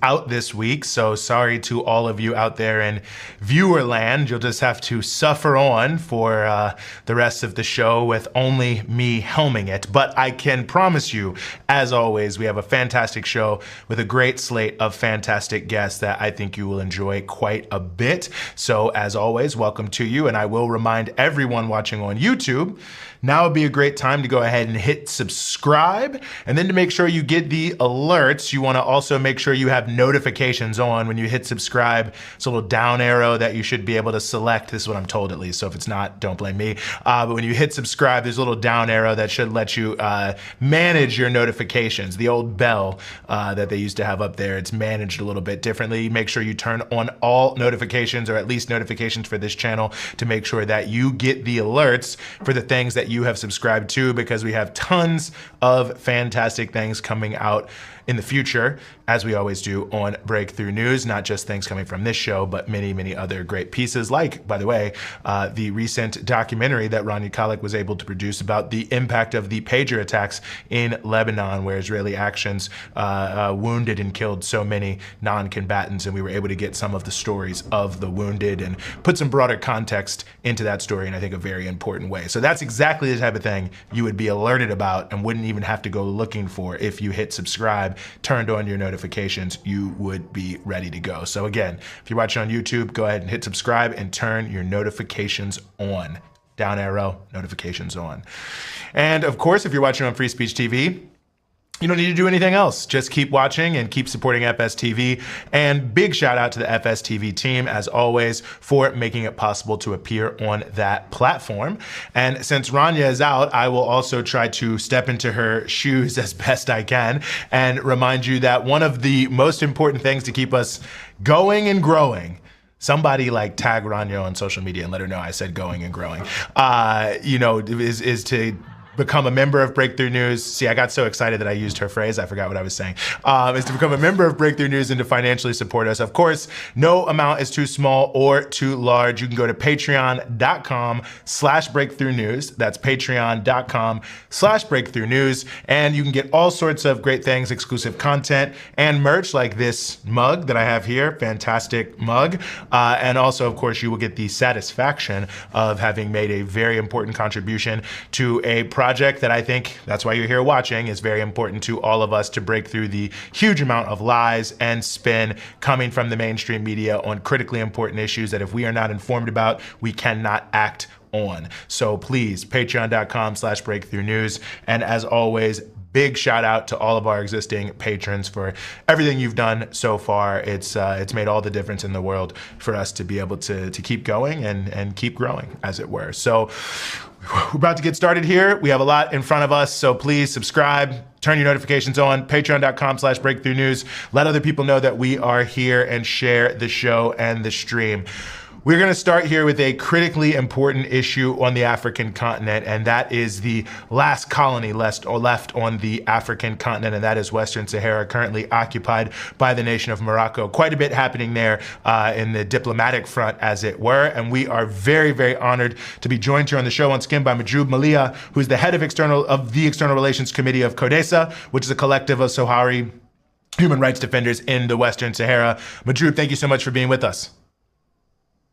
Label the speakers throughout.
Speaker 1: out this week, so sorry to all of you out there in viewer land. You'll just have to suffer on for the rest of the show with only me helming it. But I can promise you, as always, we have a fantastic show with a great slate of fantastic guests that I think you will enjoy quite a bit. So as always, welcome to you, and I will remind everyone watching on YouTube, now would be a great time to go ahead and hit subscribe. And then to make sure you get the alerts, you want to also make sure you have notifications on when you hit subscribe. It's a little down arrow that you should be able to select. This is what I'm told, at least. So if it's not, don't blame me. But when you hit subscribe, there's a little down arrow that should let you manage your notifications. The old bell that they used to have up there, it's managed a little bit differently. Make sure you turn on all notifications, or at least notifications for this channel, to make sure that you get the alerts for the things that you have subscribed to, because we have tons of fantastic things coming out in the future, as we always do on Breakthrough News. Not just things coming from this show, but many, many other great pieces, like, by the way, the recent documentary that Rania Khalek was able to produce about the impact of the pager attacks in Lebanon, where Israeli actions wounded and killed so many non-combatants, and we were able to get some of the stories of the wounded and put some broader context into that story in, I think, a very important way. So that's exactly the type of thing you would be alerted about and wouldn't even have to go looking for. If you hit subscribe, turned on your notifications, you would be ready to go. So again, if you're watching on YouTube, go ahead and hit subscribe and turn your notifications on. Down arrow, notifications on. And of course, if you're watching on Free Speech TV, you don't need to do anything else. Just keep watching and keep supporting FSTV. And big shout out to the FSTV team, as always, for making it possible to appear on that platform. And since Rania is out, I will also try to step into her shoes as best I can and remind you that one of the most important things to keep us going and growing, somebody like tag Rania on social media and let her know I said going and growing, is to become a member of Breakthrough News. See, I got so excited that I used her phrase, I forgot what I was saying. Is to become a member of Breakthrough News and to financially support us. Of course, no amount is too small or too large. You can go to patreon.com/Breakthrough News. That's patreon.com/Breakthrough News. And you can get all sorts of great things, exclusive content and merch, like this mug that I have here, fantastic mug. And also, of course, you will get the satisfaction of having made a very important contribution to a project that I think, that's why you're here watching, is very important to all of us, to break through the huge amount of lies and spin coming from the mainstream media on critically important issues that if we are not informed about, we cannot act on. So please, patreon.com/Breakthrough News. And as always, big shout out to all of our existing patrons for everything you've done so far. It's made all the difference in the world for us to be able to keep going and keep growing, as it were. So we're about to get started here. We have a lot in front of us, so please subscribe, turn your notifications on, patreon.com/Breakthrough News. Let other people know that we are here and share the show and the stream. We're going to start here with a critically important issue on the African continent, and that is the last colony left on the African continent, and that is Western Sahara, currently occupied by the nation of Morocco. Quite a bit happening there in the diplomatic front, as it were, and we are very, very honored to be joined here on the show once again by Majoub Malia, who is the head of the External Relations Committee of CODESA, which is a collective of Sahrawi human rights defenders in the Western Sahara. Majoub, thank you so much for being with us.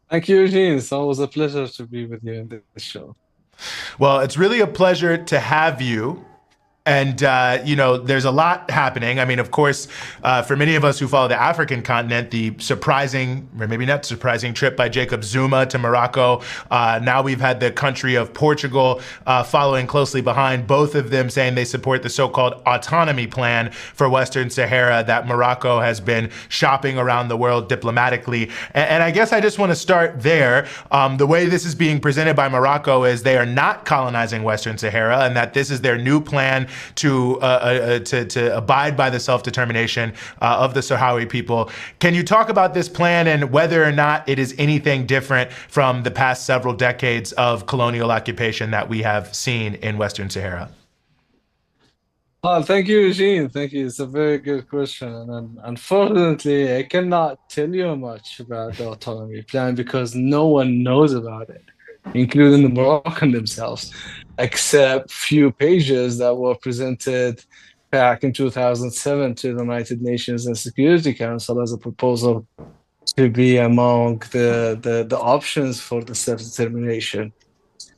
Speaker 2: Thank you, Eugene. It's always a pleasure to be with you in this show.
Speaker 1: Well, it's really a pleasure to have you. And, there's a lot happening. I mean, of course, for many of us who follow the African continent, the surprising, or maybe not surprising, trip by Jacob Zuma to Morocco. Now we've had the country of Portugal following closely behind, both of them saying they support the so-called autonomy plan for Western Sahara that Morocco has been shopping around the world diplomatically. And I guess I just want to start there. The way this is being presented by Morocco is they are not colonizing Western Sahara, and that this is their new plan to abide by the self-determination of the Sahrawi people. Can you talk about this plan and whether or not it is anything different from the past several decades of colonial occupation that we have seen in Western Sahara?
Speaker 2: Thank you, Eugene. Thank you. It's a very good question. And unfortunately, I cannot tell you much about the autonomy plan because no one knows about it, including the Moroccan themselves, except few pages that were presented back in 2007 to the United Nations and Security Council as a proposal to be among the options for the self-determination.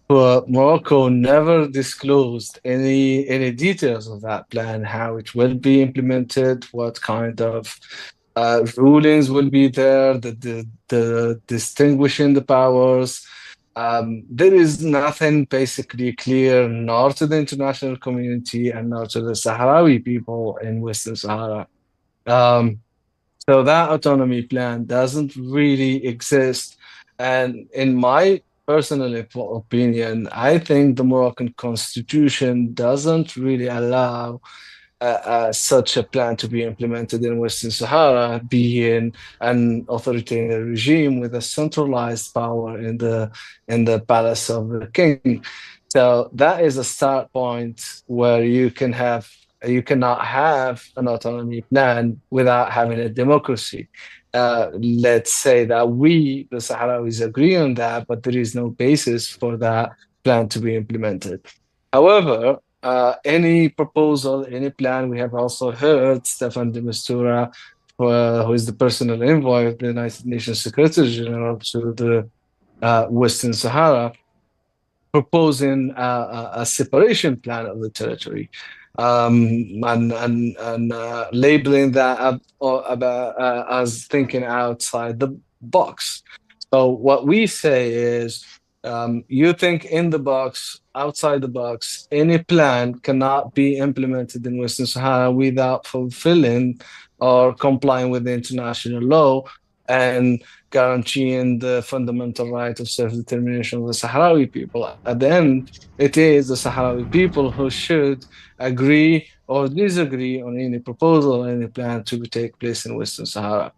Speaker 2: But Morocco never disclosed any details of that plan, how it will be implemented, what kind of rulings will be there, the distinguishing the powers. There is nothing basically clear, nor to the international community and nor to the Sahrawi people in Western Sahara. Um, so that autonomy plan doesn't really exist. And in my personal opinion, I think the Moroccan constitution doesn't really allow such a plan to be implemented in Western Sahara, being an authoritarian regime with a centralized power in the palace of the king. So that is a start point where you cannot have an autonomy plan without having a democracy. Let's say that we, the Sahrawis, agree on that, but there is no basis for that plan to be implemented. However, any proposal, any plan, we have also heard Stefan de Mistura, who is the personal envoy of the United Nations Secretary General to the Western Sahara, proposing a separation plan of the territory, and labeling that as thinking outside the box. So what we say is, you think in the box, outside the box, any plan cannot be implemented in Western Sahara without fulfilling or complying with the international law and guaranteeing the fundamental right of self-determination of the Sahrawi people. At the end, it is the Sahrawi people who should agree or disagree on any proposal, any plan to take place in Western Sahara.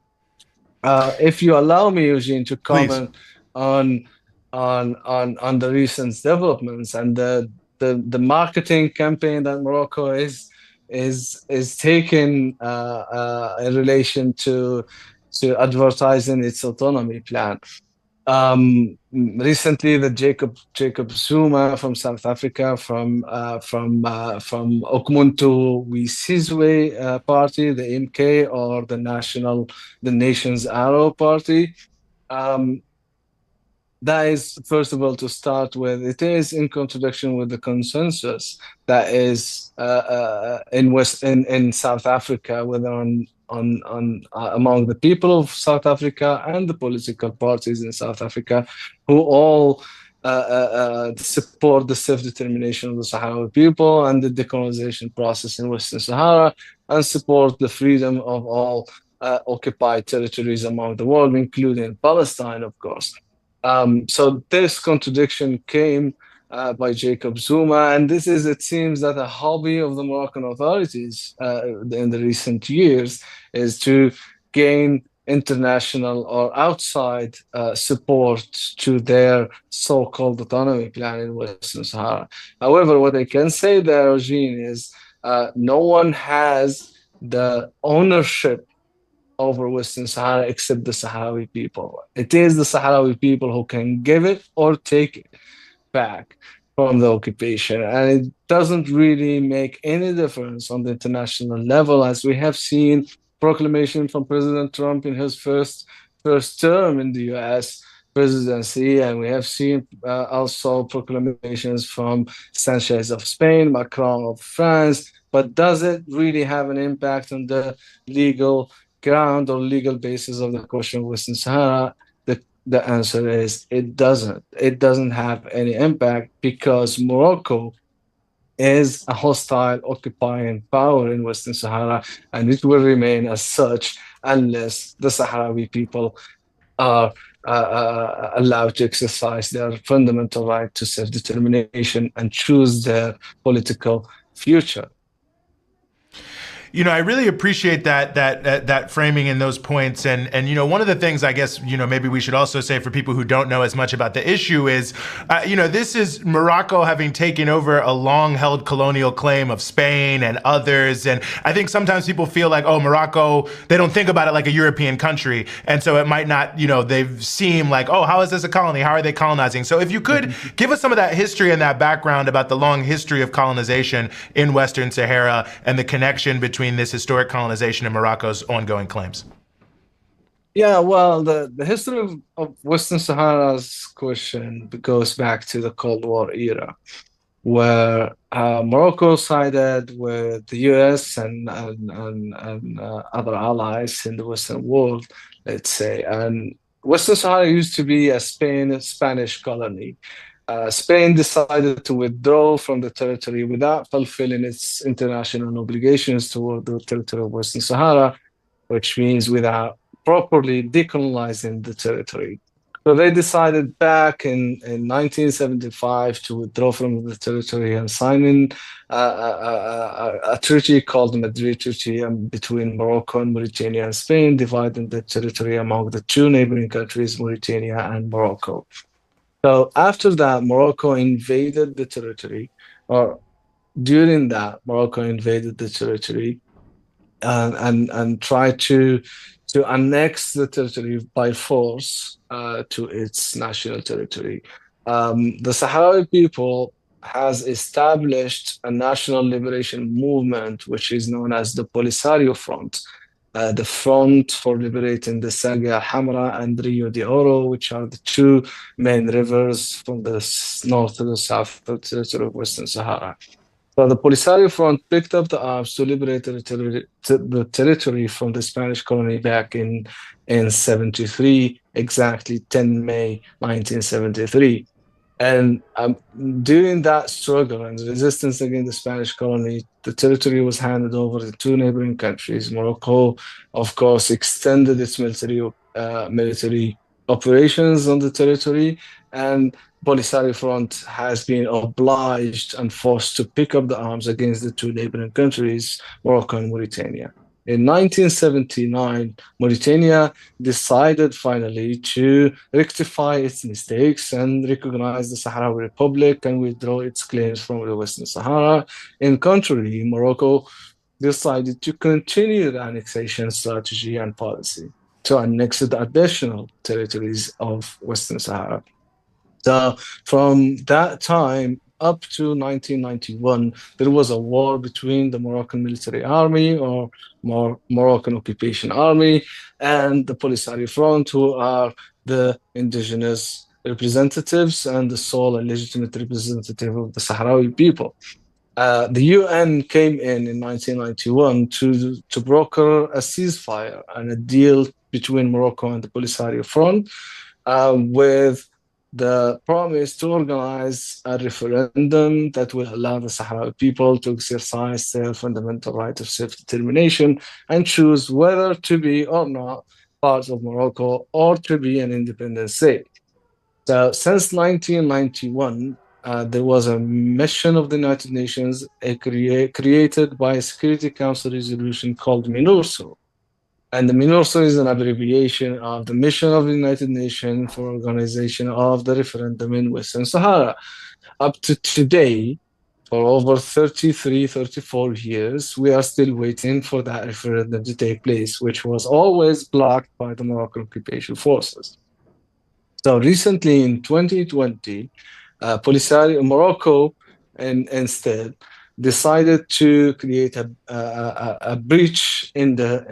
Speaker 2: If you allow me, Eugene, to
Speaker 1: Please.
Speaker 2: comment on on the recent developments and the marketing campaign that Morocco is taking in relation to advertising its autonomy plan. Recently, the Jacob Zuma from South Africa, from Okomuntu Wisizwe party, the MK, or the Nation's Arrow party. Um, that is, first of all, to start with, it is in contradiction with the consensus that is in South Africa, whether on among the people of South Africa and the political parties in South Africa, who all support the self-determination of the Sahrawi people and the decolonization process in Western Sahara, and support the freedom of all occupied territories among the world, including Palestine, of course. So this contradiction came by Jacob Zuma, and this is, it seems, that a hobby of the Moroccan authorities in the recent years is to gain international or outside support to their so-called autonomy plan in Western Sahara. However, what I can say there, Eugene, is no one has the ownership over Western Sahara except the Sahrawi people. It is the Sahrawi people who can give it or take it back from the occupation. And it doesn't really make any difference on the international level, as we have seen proclamation from President Trump in his first term in the US presidency, and we have seen also proclamations from Sanchez of Spain, Macron of France. But does it really have an impact on the legal ground or legal basis of the question of Western Sahara? The answer is it doesn't. It doesn't have any impact because Morocco is a hostile occupying power in Western Sahara, and it will remain as such unless the Sahrawi people are allowed to exercise their fundamental right to self-determination and choose their political future.
Speaker 1: I really appreciate that framing and those points. And one of the things I guess maybe we should also say for people who don't know as much about the issue is, this is Morocco having taken over a long-held colonial claim of Spain and others. And I think sometimes people feel like, oh, Morocco, they don't think about it like a European country, and so it might not, they seem like, oh, how is this a colony? How are they colonizing? So if you could give us some of that history and that background about the long history of colonization in Western Sahara and the connection between this historic colonization and Morocco's ongoing claims.
Speaker 2: Yeah, well, the history of Western Sahara's question goes back to the Cold War era, where Morocco sided with the US and other allies in the Western world, let's say. And Western Sahara used to be a Spanish colony. Spain decided to withdraw from the territory without fulfilling its international obligations toward the territory of Western Sahara, which means without properly decolonizing the territory. So they decided back in 1975 to withdraw from the territory and signing a treaty called the Madrid Treaty between Morocco and Mauritania and Spain, dividing the territory among the two neighboring countries, Mauritania and Morocco. So after that, Morocco invaded the territory, or during that, Morocco invaded the territory and tried to annex the territory by force to its national territory. The Sahrawi people has established a national liberation movement, which is known as the Polisario Front, the Front for Liberating the Saga Hamra and Rio de Oro, which are the two main rivers from the north to the south of the territory of Western Sahara. So the Polisario Front picked up the arms to liberate the territory from the Spanish colony back in 73, exactly 10 May 1973. And during that struggle and resistance against the Spanish colony, the territory was handed over to two neighboring countries. Morocco, of course, extended its military operations on the territory, and Polisario Front has been obliged and forced to pick up the arms against the two neighboring countries, Morocco and Mauritania. In 1979, Mauritania decided finally to rectify its mistakes and recognize the Sahrawi Republic and withdraw its claims from the Western Sahara. In contrary, Morocco decided to continue the annexation strategy and policy to annex the additional territories of Western Sahara. So from that time up to 1991, there was a war between the Moroccan military army or Moroccan occupation army and the Polisario Front, who are the indigenous representatives and the sole and legitimate representative of the Sahrawi people. The UN came in 1991 to broker a ceasefire and a deal between Morocco and the Polisario Front with the promise to organize a referendum that will allow the Sahrawi people to exercise their fundamental right of self-determination and choose whether to be or not part of Morocco or to be an independent state. So since 1991, there was a mission of the United Nations created by a Security Council resolution called MINURSO. And the MINURSO is an abbreviation of the Mission of the United Nations for Organization of the Referendum in Western Sahara. Up to today, for over 34 years, we are still waiting for that referendum to take place, which was always blocked by the Moroccan occupation forces. So recently in 2020, Morocco instead decided to create a breach in the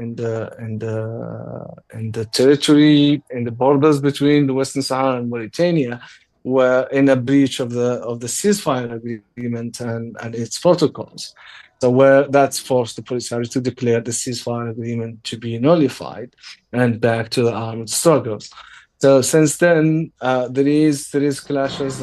Speaker 2: territory, in the borders between the Western Sahara and Mauritania, where in a breach of the ceasefire agreement and its protocols. So where that's forced the Polisario to declare the ceasefire agreement to be nullified and back to the armed struggles. So since then, there is clashes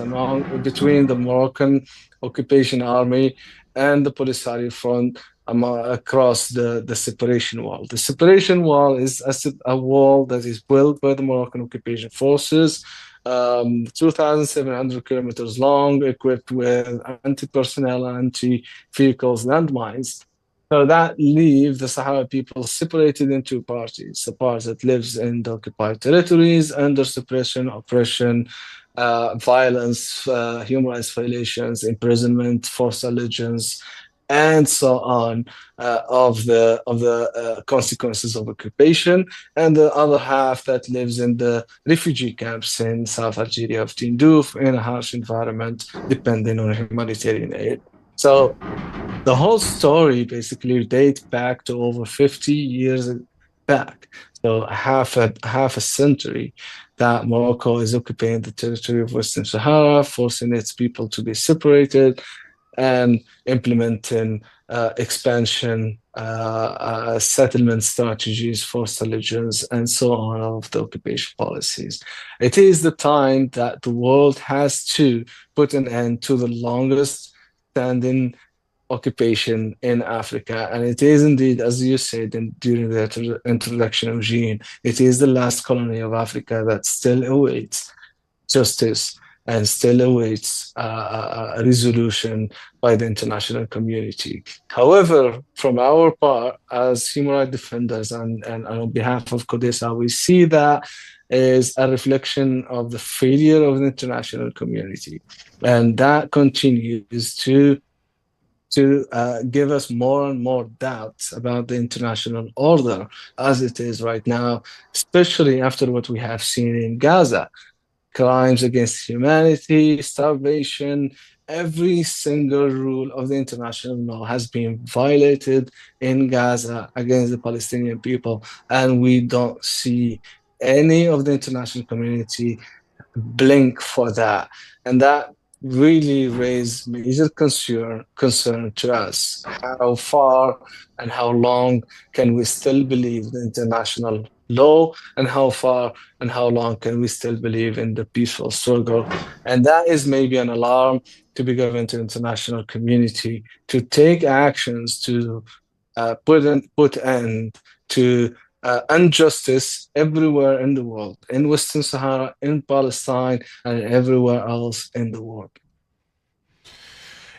Speaker 2: between the Moroccan occupation army and the Polisario Front across the separation wall. The separation wall is a wall that is built by the Moroccan occupation forces, 2,700 kilometers long, equipped with anti-personnel, anti-vehicles landmines. So that leaves the Sahara people separated into two parties: the part that lives in the occupied territories under suppression, oppression, violence, human rights violations, imprisonment, forced allegiance, and so on, of the consequences of occupation, and the other half that lives in the refugee camps in South Algeria of Tindouf in a harsh environment, depending on humanitarian aid. So the whole story basically dates back to over 50 years back. So half a century that Morocco is occupying the territory of Western Sahara, forcing its people to be separated and implementing expansion, settlement strategies, forced allegiance, and so on of the occupation policies. It is the time that the world has to put an end to the longest standing occupation in Africa. And it is indeed, as you said during the introduction of Jean, it is the last colony of Africa that still awaits justice and still awaits a resolution by the international community. However, from our part, as human rights defenders and on behalf of CODESA, we see that is a reflection of the failure of the international community. And that continues to give us more and more doubts about the international order as it is right now, especially after what we have seen in Gaza. Crimes against humanity, starvation, every single rule of the international law has been violated in Gaza against the Palestinian people, and we don't see any of the international community blink for that. And that really raised major concern to us. How far and how long can we still believe the international law, and how far and how long can we still believe in the peaceful struggle? And that is maybe an alarm to be given to the international community to take actions to put end to injustice everywhere in the world, in Western Sahara, in Palestine, and everywhere else in the world.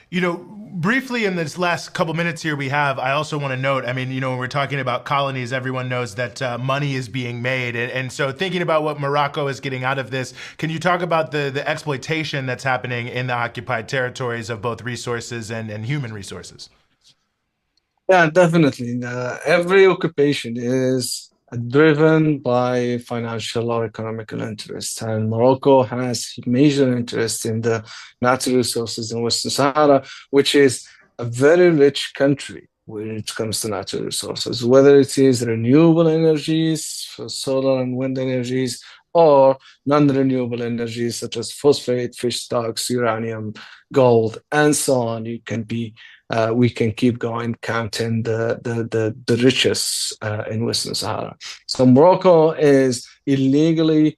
Speaker 1: You know, briefly in this last couple minutes here we have, I also want to note, I mean, you know, when we're talking about colonies, everyone knows that money is being made. And so thinking about what Morocco is getting out of this, can you talk about the exploitation that's happening in the occupied territories of both resources and human resources?
Speaker 2: Yeah, definitely. Every occupation is driven by financial or economical interest, and Morocco has major interest in the natural resources in Western Sahara, which is a very rich country when it comes to natural resources, whether it is renewable energies, for solar and wind energies, or non-renewable energies such as phosphate, fish stocks, uranium, gold, and so on. We can keep going counting the riches in Western Sahara. So Morocco is illegally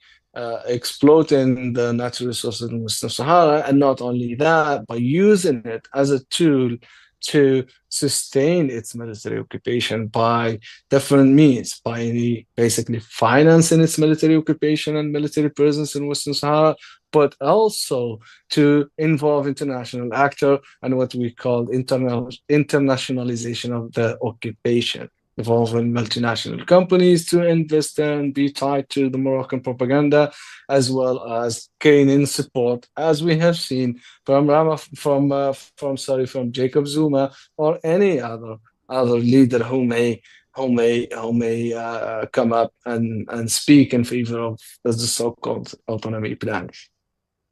Speaker 2: exploiting the natural resources in Western Sahara, and not only that, by using it as a tool to sustain its military occupation by different means, by basically financing its military occupation and military presence in Western Sahara, but also to involve international actor and what we call internationalization of the occupation, involving multinational companies to invest and be tied to the Moroccan propaganda, as well as gaining support, as we have seen from Jacob Zuma or any other leader who may come up and speak in favor of the so-called autonomy plan.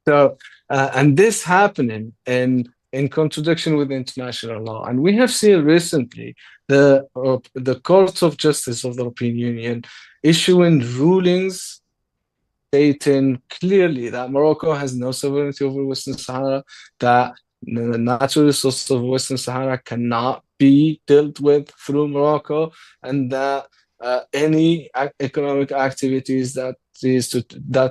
Speaker 2: So, and this happening in contradiction with international law. And we have seen recently the Court of Justice of the European Union issuing rulings stating clearly that Morocco has no sovereignty over Western Sahara, that the natural resources of Western Sahara cannot be dealt with through Morocco, and that any economic activities that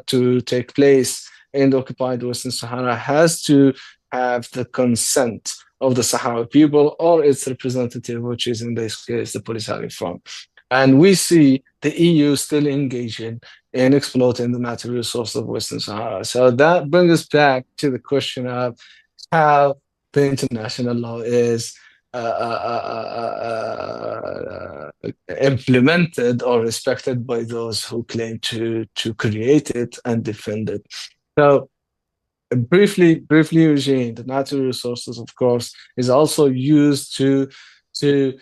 Speaker 2: to take place in the occupied Western Sahara has to have the consent of the Sahrawi people or its representative, which is in this case the Polisario Front. And we see the EU still engaging in exploiting the natural resources of Western Sahara. So that brings us back to the question of how the international law is implemented or respected by those who claim to create it and defend it. So briefly, Eugene, the natural resources, of course, is also used to to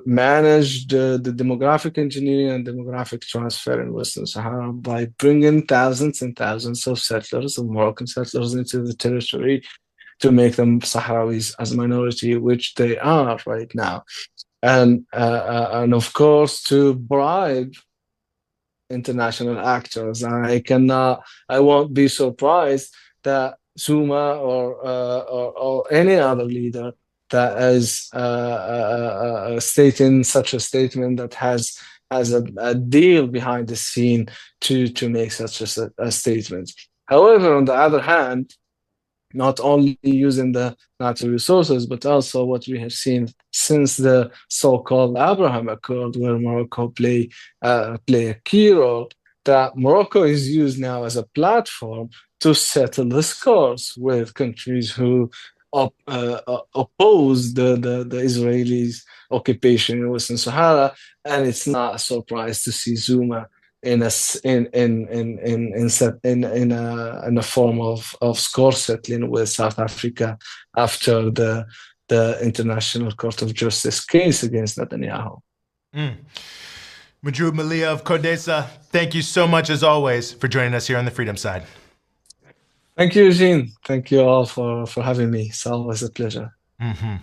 Speaker 2: manage the demographic engineering and demographic transfer in Western Sahara by bringing thousands and thousands of settlers, of Moroccan settlers, into the territory to make them Sahrawis as a minority, which they are right now, and of course to bribe international actors. I won't be surprised that Zuma or any other leader that is stating such a statement that has a deal behind the scene to make such a statement. However, on the other hand, not only using the natural resources, but also what we have seen since the so-called Abraham Accord, where Morocco play a key role, that Morocco is used now as a platform to settle the scores with countries who oppose the Israelis' occupation in Western Sahara, and it's not a surprise to see Zuma in a in a form of score settling with South Africa after the International Court of Justice case against Netanyahu.
Speaker 1: Mm. Majroub Malia of Codesa, thank you so much as always for joining us here on the Freedom Side.
Speaker 2: Thank you, Eugene. Thank you all for having me. It's always a pleasure.
Speaker 1: Mm-hmm.